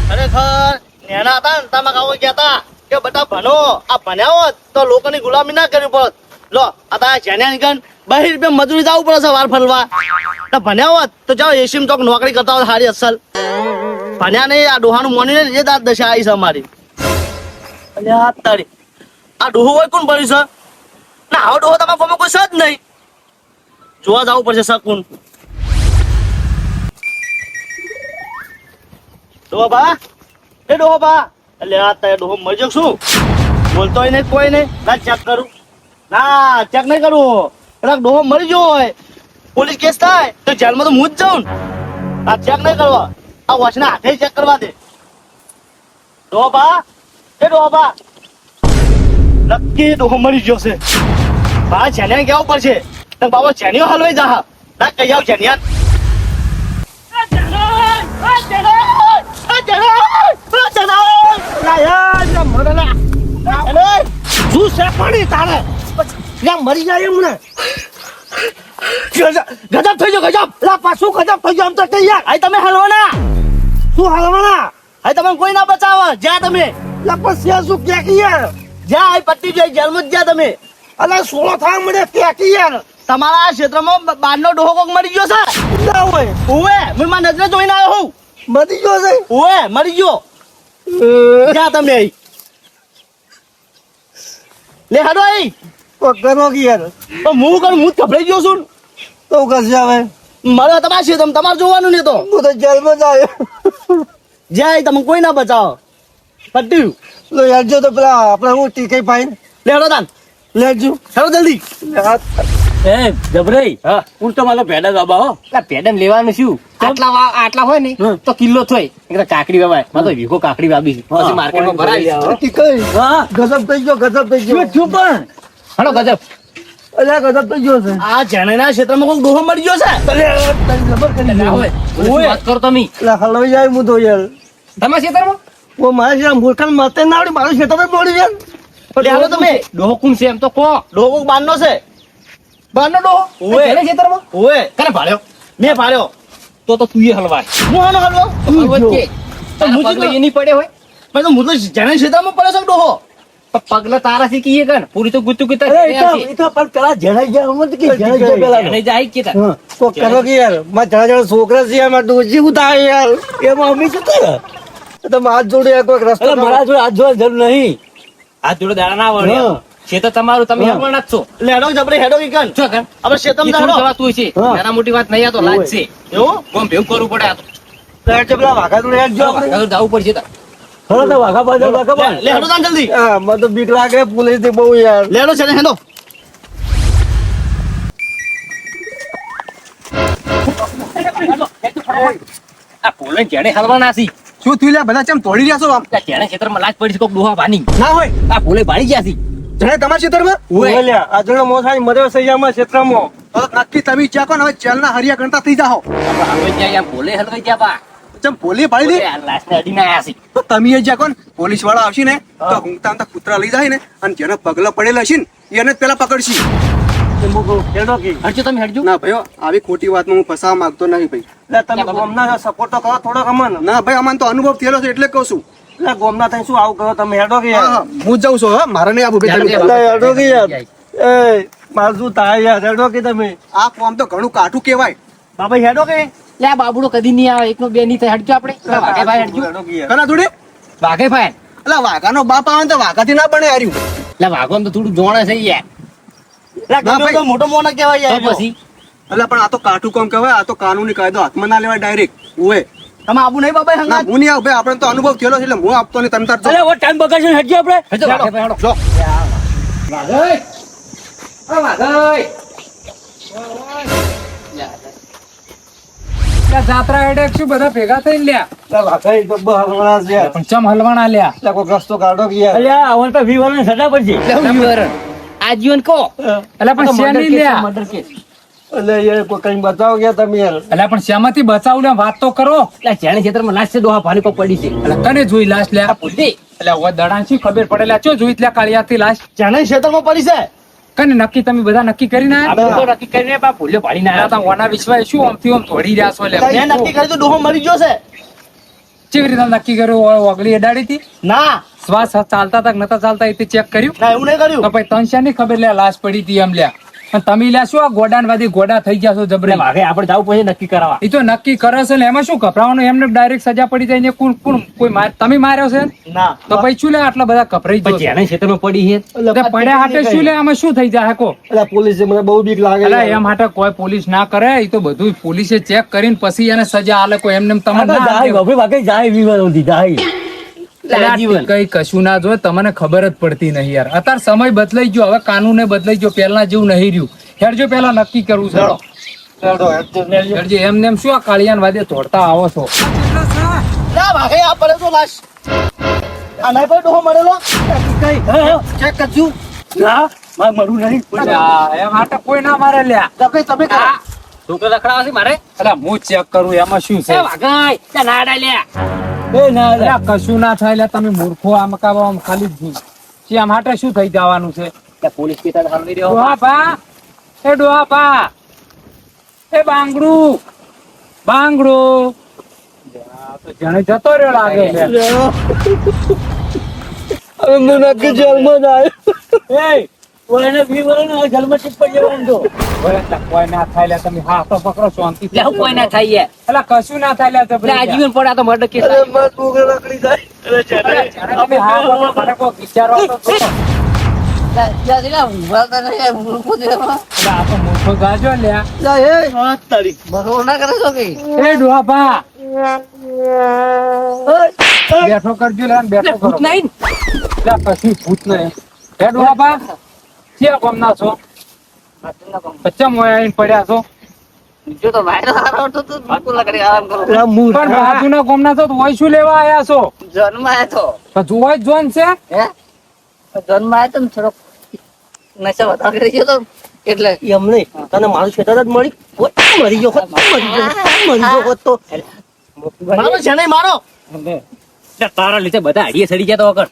ખરેખર નેના હતા ને તમે કાવો ગયા હતા કે બધા ભણો આ ભણ્યા હોત તો લોકોની ગુલામી ના કરવી પડત. લો આ તા જેન્યા નીકળ 22 રૂપિયા મજૂરી જવું પડે છે વાર ફરવા. તો ભણ્યા હોત તો જાઓ એસીમ ચોક નોકરી કરતા હોત સારી અસલ. ભણ્યા નહીં આ ડોહાનું મોની ને એ દાંત દશા આવી છે અમારી. અને આ તારી આ ડોહો હોય કોણ ભર્યું છે ના આવો ડોહો તમારા ગામમાં કોઈ છે જ નહીં. જોવા જવું પડશે શકુન. ડોહા એ ડોહા એટલે આ તારે ડોહો મરી જશે શું બોલતો નહીં કોઈ નહીં. ના ચેક કરું ના ચેક નહીં કરું. એટલે ડોહો મરી ગયો હોય પોલીસ કેસ થાય તો જેલમાં તો હું જ જાઉં ને. આ ચેક નહીં કરવા આ વોચના હાથે ચેક કરવા દે. ડોહા એ ડોહા નક્કી ડોહો મરી ગયો છે. હા જેનિયા કેવું પડશે તો બાબા જેનિયો હલવાઈ જા. ના કઈ આવ જેનિયા શું છે પાણી તારે મરી જાય એમ ને ગજબ થઈ ગયો ગજબ. પાછું ગજબ થઈ ગયો આમ તો કઈ યાર અહીં તમે હલવાના શું હાલવાના અહીં તમે કોઈ ના બચાવો જ્યાં તમે પછી શું કે યાર જ્યાં અહીં પટ્ટી જોઈ જેલમાં જ જ્યાં તમે. અલા 16 થાય મને કે યાર તમારા આ ક્ષેત્રમાં બારનો ડોહો કોક મરી ગયો છે. ના હોય ઓવે હું મારા નજરે જોઈને આવ્યો હું. મરી ગયો છે ઓવે મરી ગયો જ્યાં તમે અહીં લે હાડો અહીં તો કરો કે યાર તો હું કરું હું જ ગભરાઈ ગયો છું. તો કશે આવે મારે તમારે ક્ષેત્રમાં તમારે જોવાનું નહીં તો હું તો જેલમાં જ આવ્યો જ્યાં તમે કોઈ ના બચાવો પટ્ટી લો યાર જો તો પેલા આપણે હું ટીકે પાઈન લે હાડો તાન લેજો ચાલો જલ્દી. એ જબરાઈ ઉલટો મારો પેડા બાબા હો પેડા લેવાનું શું આટલા હોય ને તો કિલ્લો થાય કાકડી વાવાય મારે તો વીઘો કાકડી વાવી છે પછી માર્કેટમાં ભરાય. ટીકે ગજબ થઈ ગયો ગજબ થઈ ગયો શું પણ હલો ગજબ અલ્યા ગજબ થઈ ગયો છે આ જેના ક્ષેત્રમાં કોઈ ડોહો મરી ગયો છે. તારી ખબર કરી ના હોય વાત કરો તમે એટલે હલવાઈ જાય હું તો યાર તમારા ખેતરમાં ઓ મારે છે મૂર્ખા મારતે ના આવડે મારું ખેતર જ દોડી યાર લે હાલો તમે ડોહો કોણ છે એમ તો કહો ડોહો કોક બારનો છે. બારનો ડોહો ઓવે. પેલા ખેતરમાં ઓવે કને ભાળ્યો મેં ભાર્યો તો તું એ હલવાય હું આનો હલવો હલવો જ કે તો તારા મુજી પગલે તો- એ નહીં પડે હોય પણ તો હું તો જેના ક્ષેત્રમાં પડે છે ડોહો. પણ પગલા તારા થી કીએ કન પૂરી તો ગુતું ગુતા એ તો પણ પેલા જણાઈ ગયા હું કે જણાઈ ગયા પેલા એને જાય કે તાર. હા, તો કરો કે યાર મારા જણા છોકરા છે યાર મારે ડોજી ઉતારે યાર એમાં અમી શું કરે તો મારા જોડે કોઈ રસ્તો મારા જોડે હાથ જોડે જરૂર નહીં હાથ જોડે દાડા ના વળે હા. ખેતર તમારું તમે હા. હલવાના જ છો લે હેડો જબરે હેડો ઈકન જો કન હવે ક્ષેત્રમાં એ થોડું હેડો જવાતું છે હા. નાના મોટી વાત નહીં આ તો લાજ છે એવું કોમ ભેગું કરવું પડે આ તો પેલા વાઘા જોડે યાર જો આપણે આગળ જવું પડશે તાર. હલો તો વાઘા બાજુ વાઘા લે બાજુ હેડો તાન જલ્દી હા મને તો બીક લાગે પોલીસ થી બહુ યાર લે હેડો છે હેડો આ પોલે જેણે હલવાના છે શું થયું લ્યા બધા ચમ તોડી રહ્યા છો આમ આ જેણે ખેતરમાં લાજ પડી છે કોક ડોહા બાની ના હોય આ પોલે બાળી ગયા છે જણે તમારા ક્ષેત્રમાં ઓય. લ્યા આ જણે મોસાઈ મર્યો સૈયામાં ક્ષેત્રમાં નક્કી તમે ચાકો ને હવે જેલના હરિયા ગણતા થઈ જાઓ હવે જ્યાં યા પોલે હલવાઈ ગયા બા ચમ પોલી પાડી દે પોલે આ લાશને અડીને આયા છે તો તમે એ જાકો ને પોલીસ વાળા આવશે ને તો હુંગતા હુંગતા કૂતરા લઈ જાય ને અને જેના પગલા પડેલા છે ને એને જ પેલા પકડશી હટજો તમે હટજો ના ભાઈ આવી ખોટી વાતમાં હું ફસાવા માંગતો નહીં ભાઈ તમે ગોમના સપોર્ટ તો કરો થોડો અમન ના ભાઈ અમન તો અનુભવ થયેલો છે એટલે કહું છું એટલે ગોમના થઈ શું આવું કરો તમે હેડો કે યાર હું જ જાઉં છું હા મારે નહીં આવું હેડો કે યાર એ માર શું થાય યાર હેડો કે તમે આ ફોર્મ તો ઘણું કાઠું કહેવાય બાબા હેડો કે લે આ બાબુડો કદી નહીં આવે એકનો બે નહીં થાય હટજો આપણે પેલા વાઘેભાઈ હટજો હેડો કે યાર કના થોડી વાઘેભાઈ એટલે વાઘાનો બાપ આવે ને તો વાઘાથી ના બને હાર્યું એટલે વાઘો તો થોડું જોણે છે યાર લે ગમે તો મોટો મોનો કહેવાય તો યાર પછી એટલે પણ આ તો કાઠું કામ કહેવાય આ તો કાનૂની કાયદો હાથમાં ના લેવાય ડાયરેક્ટ ઓએ તમે આબુ નહીં બાબા ના હંગા હું નહીં આવું ભાઈ આપણે તો અનુભવ થયેલો છે એટલે હું આપતો નહીં તમે તાર જો. ઓ ટાઈમ બગાડશે હટજો આપણે હટજો વાઘેભાઈ હટો જો વાઘેભાઈ આ વાઘેભાઈ જાત્રા હેડે શું બધા ભેગા થઈને લ્યા એટલે વાઘા તો બહુ હલવાના છે યાર. પણ ચમ હલવાના લ્યા એટલે કોઈ રસ્તો કાઢો કે યાર અલ્યા આવન તો વિવાને સજા પડશે આજીવન કહો એટલે પણ શેની લ્યા મર્ડર કેસ એટલે યાર કોઈ કઈ બતાવો ગયા તમે યાર એટલે પણ શેમાંથી બચાવ લ્યા વાત તો કરો એટલે જેણે ખેતરમાં લાશ છે ડોહા ભાની કોક પડી છે એટલે કને જોઈ લાશ લ્યા પૂછે એટલે હવે દડાણ શું ખબર પડેલા ચો જોઈ લ્યા કાળિયાથી લાશ જેના ક્ષેત્રમાં પડી છે કને નક્કી તમે બધા નક્કી કરીને આ આયા? બધો નક્કી કરીને બા ભૂલ્યો ભાડી ના એટલે તમે ઓના વિશ્વાસ શું આમથી આમ તોડી રહ્યા છો લ્યા મેં નક્કી કર્યું તો ડોહો મરી ગયો છે કેવી રીતે નક્કી કર્યું ઓગળી અડાડી હતી ના શ્વાસ ચાલતા હતા કે નતા ચાલતા એ ચેક કર્યું ના એવું નહીં કર્યું તો પછી તને શાની ખબર લે લાશ પડી હતી એમ લ્યા અને તમે લ્યા શું આ ગોડાનવાદી ગોડા થઈ ગયા છો જબરે વાઘે આપણે જવું પછી નક્કી કરાવવા. એ તો નક્કી કરે છે ને એમાં શું કપરાવાનું એમને ડાયરેક્ટ સજા પડી જાય ને કોણ કોઈ તમે માર્યો છે ના તો પછી શું લે આટલા બધા કપરાઈ પછી ગયો જેને ક્ષેત્રમાં પડી છે તે પડ્યા હાટે શું લે આમાં શું થઈ જાય કો એટલે પોલીસે મને બહુ બીક લાગે અલા એમ હાટે કોઈ પોલીસ ના કરે એ તો બધું પોલીસે ચેક કરીને પછી એને સજા આલે કોઈ એમને તમને ના જાય આપે. બાપરે, વાઘે જાય વિવાદોથી જાય. અલા, જીવન. કઈ કશું ના જોય તમને ખબર જ પડતી નહીં યાર અત્યારે સમય બદલાઈ ગયો હવે કાનૂને બદલાઈ ગયો પહેલા જેવું નહીં રહ્યું હેરજો પેલા નક્કી કરવું છે હેરજો એમને એમ શું આ કાળિયાન વાદે તોડતા આવો છો ના ભાગે આ પડે તો લાશ આ નહીં પણ ડોહો મળેલો ચેક કરજો ના, મારે મરવું નહીં. અલા, એમ હાટે કોઈ ના મારે લ્યા તમે તમે કરો છોકરો રખડાવે છે મારે. અલા હું ચેક કરું એમાં શું છે એ વાઘાય, ત્યાં ના ડાલ્યા. એ ના લે. અલા, કશું ના થાય લ્યા તમે મૂર્ખો આમ કાવા આમ ખાલી જ આમ હાટે શું થઈ જવાનું છે ત્યાં પોલીસ પિતા હાલ નહીં રહ્યો. ડોહાપા એ ડોહાપા એ બાંગડું બાંગડું આ તો જાણે જતો રહ્યો લાગે છે એ, ઓલાને 20 વર્ષનો જન્મ ટીપ જવાનું તો. હવે એટલે કોઈ ના થાય લ્યા તમે હા તો પકડો શાંતિ લે, હું કોઈ ના થાય યાર. એટલે કશું ના થાય લ્યા લે, જબરી આજીવન પડે આ તો મર્ડર કેસ. તમે હા બોલો, મને કોઈ વિચારવા તો દો. એટલે આ તો મૂર્ખો ગાજો લ્યા એ ડોહાપા બેઠો કરજો લે બેઠો કરો ભૂત નહીં લે કશું ભૂત નહીં એ ડોહાપા ક્યાં ગામના છો બચ્ચા મોયા આવીને પડ્યા છો પણ બાજુના ગામના છો તો હોય શું લેવા આયા છો તો જોવાય જ જોન છે એટલે એમ નહીં તને મારું ખેતર જ મળી મરી ગયો હોત, મરી ગયો હોત તો મારો છે નહીં મારો લે, તારા લીધે બધા હાડીએ સડી ગયા તો વગર.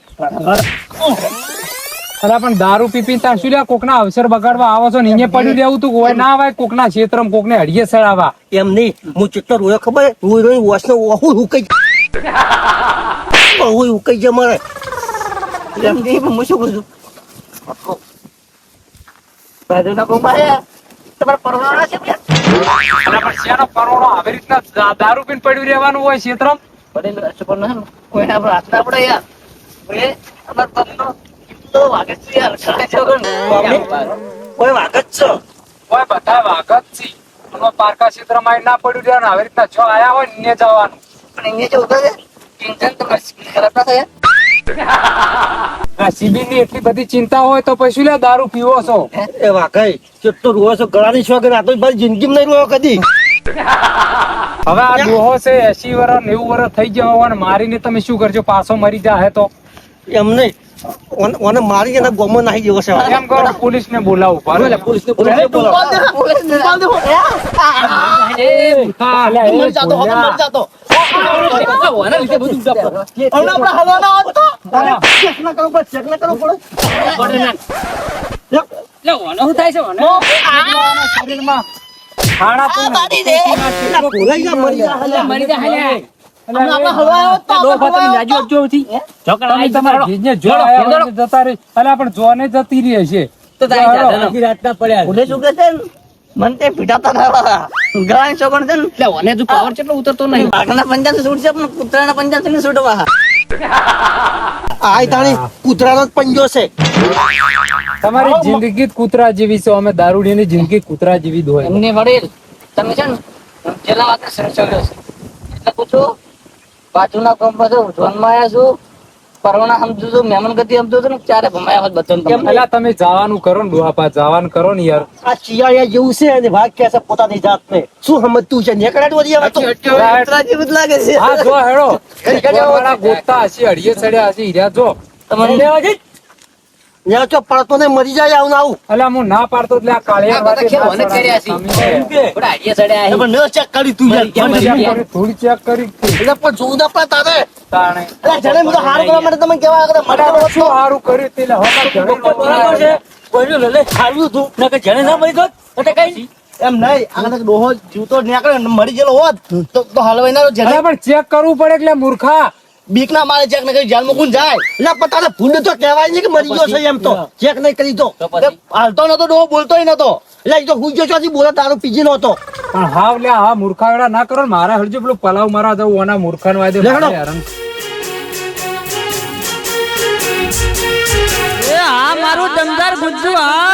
અલા પણ દારૂ પી તાર શું લ્યા કોકના અવસર બગાડવા આવો છો ને અહીંયા પડ્યું રહેવું તું હોય ના આવે કોકના ક્ષેત્રમાં કોકને હડીએ સડાવા એમ નહીં હું ચેટલો રોયો ખબર રોઈ રોઈ વોશનો ઓહુ હુકાઈ ઓહુ હુકાઈ જાય મારે એમ નહીં પણ હું શું કરું છું બાજુના ગામમાં તમારા પરવાના છે અલા પણ શેનો પરોણો આવી રીતના દારૂ પીને પડ્યું રહેવાનું હોય ક્ષેત્રમાં પડેલું હશે પણ ના કોઈને આપણે હાથ ના પડે યાર એ અમાર પગનો તો વાગે છે યાર છાણે છે કોઈ વાગ જ છે હોય બધા વાઘ જ છે આમાં પારકા ક્ષેત્રમાં આવીને ના પડ્યું રહેવાનું આવી રીતના જો આયા હોય ને ત્યાં જવાનું પણ અહીંયા જે ઉભા છે ટેન્શન તમારે સ્કીલ ખરાબ ના થાય શિબિર ની એટલી બધી ચિંતા હોય તો પછી લે દારૂ પીવો છો એ વાઘાઈ ચેટલો રોયો છો ગળાની શોખ આ તો મારી જિંદગીમાં નહીં રોયો કદી હવે આ ડોહો છે 80 વર્ષ 90 વર્ષ થઈ ગયા હોય ને મારીને તમે શું કરજો પાછો મરી જાય તો એમ નહીં ઓને મારી એના ગોમો નાખી જેવો છે એમ કરો પોલીસ ને બોલાવું પાડો પોલીસને મરી જાતો હવે મરી જાતો ઓના લીધે બધું ઉડાડો. હવે આપણે હલવાના હોત તો ચેક ના કરવું પડે ચેક ના કરવું પડે લે, ઓનો શું થાય છે ઓનો? શરીરમાં ખાણા તો ભૂલાઈ ગયા મરી ગયા લે, મરી જા હાલે. આપણે હલવાના હોત તો લે, આપણે ડોફા તમે હલવાના હોત જાજો તો. અટજો નથી. છોકરા તમે આઈ તમારા તમારો. જીજને જો જોડો, આયા હોય જોડો. ને જતા રહી અલા પણ જોને જતી રહી હશે તો તારી જાતે નો. રાતના પડ્યા. ભૂલે શું કે છે ને મને તે પીટાતા ના ગળાની ચોકણ છે ને લે, ઓને હજુ પાવર કેટલો ઉતરતો નહીં. બાઘના પંજાબ સૂટ છે પણ કૂતરાના પંજાબ છે ને સૂટ વાહ આય તાણી કૂતરાનો જ પંજો છે તમારી જિંદગી જ કૂતરા જેવી છે અમે દારૂડીની જિંદગી કૂતરા જેવી જ હોય એમને વડીલ તમે છે ને જેલા વાતે સંચોલ્યો છે એટલે પૂછું બાજુના ગામમાં છું જોનમાં આવ્યા છું પરવાના સમજુ છું મહેમાન ગતિ સમજુ છું ને ચારે ભમાયા હોત બધાને અલા તમે જવાનું કરો ને ડોહાપા જવાનું કરો ને યાર આ ચિયાળિયા જેવું છે અને ભાગ કે છે પોતાની જાતને શું સમજતું છે નેકડાટ વળી આવે તો કૂતરા જેવું જ લાગે છે હા જો હેડો વાળા ગોતતા હશે અડીએ ચડ્યા હશે હીરા જો તમને ન્યા ચો પડતો ને મરી જાય આવું ને આવું અલા હું ના પાડતો એટલે આ કાળિયા આ બધા ખેલ ઓને જ કર્યા છે. બધા હાડીએ સડ્યા છે. પણ ન ચેક કરી તું યાર મરી ગયા. થોડી ચેક કરી એટલે પણ જોવું ના પડે તારે તાણે અલા જણે મને હાર કરવા માટે તમે કેવા આગળ અલા મટાડો તો શું સારું કર્યું તે લે, હવે જણે બરાબર છે. કોઈનું લલે હાર્યું હતું. નકર જેને ના મરી ગયો, તો તે કઈ નહીં. એમ નહીં આગળ ડોહો જીવતો નીકળે ને મરી ગયેલો હોત તો હલવાઈ ના જેલ અલા પણ ચેક કરવું પડે એટલે મૂર્ખા બીક ના મારે ચેક નહીં કરી જેલમાં કોણ જાય એટલે પણ તારે ભૂંડ તો કહેવાય નહીં કે મરી ગયો છે એમ તો ચેક નહીં કરી તો હાલતો નતો ડોહો બોલતોય નતો એટલે એ તો હું જો ચોથી બોલે દારૂ પીજી નતો પણ હાવ લે હા મૂર્ખાવડા ના કરો ને મારા હરજો પેલું પલાવ મારા જવું ઓના મૂર્ખાન વાદે લે હેડો. એ આ મારું દમદાર ગુજ્જુ આ